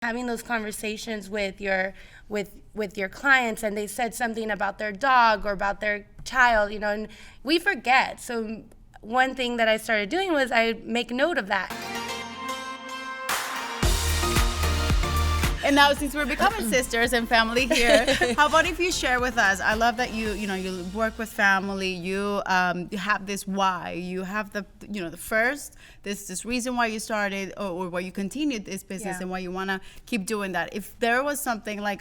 having those conversations with your clients, and they said something about their dog or about their child, and we forget. So one thing that I started doing was I make note of that. And now, since we're becoming sisters and family here, how about if you share with us? I love that you work with family. You have this why. You have the first this reason why you started or why you continued this business and why you want to keep doing that. If there was something like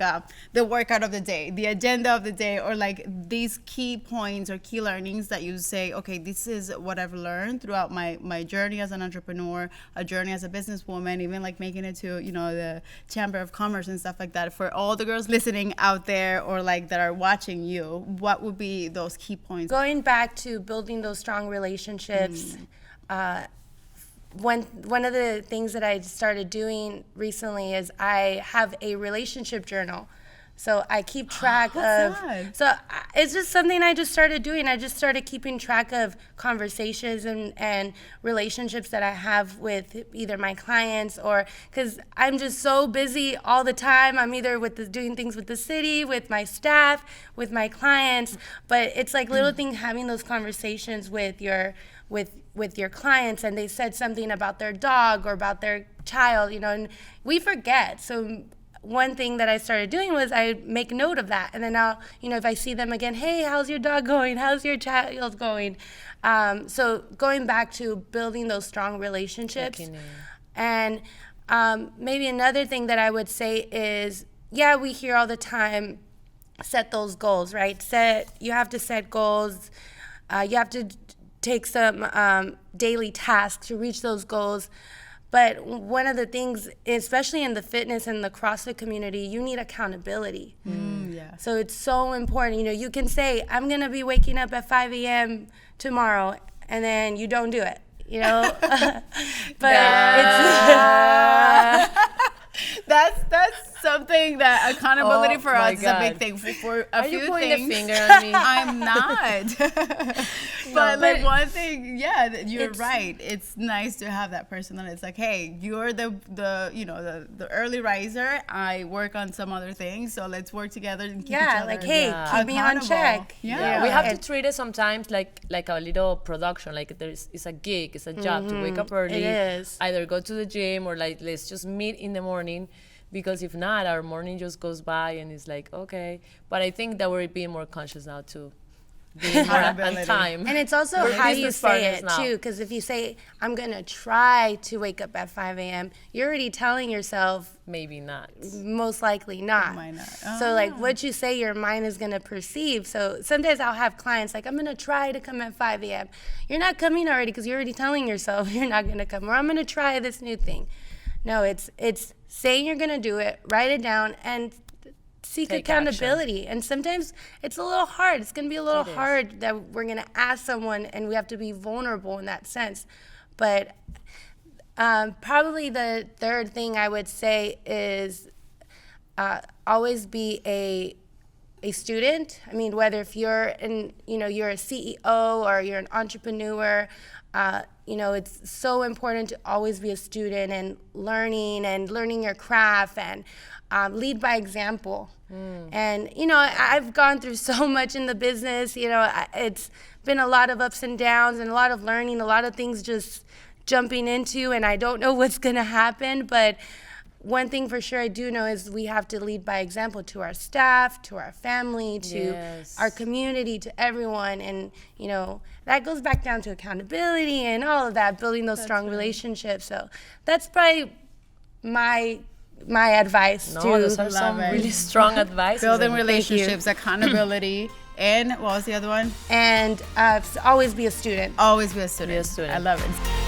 the workout of the day, the agenda of the day, or like these key points or key learnings that you say, okay, this is what I've learned throughout my journey as an entrepreneur, a journey as a businesswoman, even like making it to the Chamber of Commerce and stuff like that. For all the girls listening out there or like that are watching you, what would be those key points? Going back to building those strong relationships, one of the things that I started doing recently is I have a relationship journal. So I keep track it's just something I just started doing. I just started keeping track of conversations and relationships that I have with either my clients, or because I'm just so busy all the time. I'm either doing things with the city, with my staff, with my clients, but it's like little things, having those conversations with your clients, and they said something about their dog or about their child, and we forget. So one thing that I started doing was I make note of that, and then I'll, if I see them again, hey, how's your dog going? How's your child going? So going back to building those strong relationships. And maybe another thing that I would say is, we hear all the time, set those goals, right? You have to set goals. You have to take some daily tasks to reach those goals. But one of the things, especially in the fitness and the CrossFit community, you need accountability. So it's so important. You can say, I'm going to be waking up at 5 a.m. tomorrow, and then you don't do it, But That's something that accountability for us is a big thing. For a few things. Are you pointing the finger at me? I'm not. But one thing, you're right. It's nice to have that person that it's like, hey, you're the early riser. I work on some other things, so let's work together and keep each other like, hey, keep me on check. We have to treat it sometimes like a little production. Like it's a gig, it's a job to wake up early. It is. Either go to the gym or like let's just meet in the morning. Because if not, our morning just goes by and it's like, okay. But I think that we're being more conscious now too. Being more on time. And it's also how you say it too. Because if you say, I'm going to try to wake up at 5 a.m., you're already telling yourself. Maybe not. Most likely not. Might not. So like what you say, your mind is going to perceive. So sometimes I'll have clients like, I'm going to try to come at 5 a.m. You're not coming already because you're already telling yourself you're not going to come. Or I'm going to try this new thing. No, it's saying you're going to do it, write it down, and seek accountability. Action. And sometimes it's a little hard. It's going to be a little hard that we're going to ask someone, and we have to be vulnerable in that sense. But probably the third thing I would say is always be a student. I mean, whether if you're you're a CEO or you're an entrepreneur, it's so important to always be a student and learning your craft and lead by example. And, I've gone through so much in the business. It's been a lot of ups and downs and a lot of learning, a lot of things just jumping into, and I don't know what's going to happen. But one thing for sure I do know is we have to lead by example to our staff, to our family, to our community, to everyone. And, that goes back down to accountability and all of that, building those strong relationships. So that's probably my advice. Those are some really strong advice. Building relationships, accountability, and what was the other one? And always be a student. Always be a student. I love it.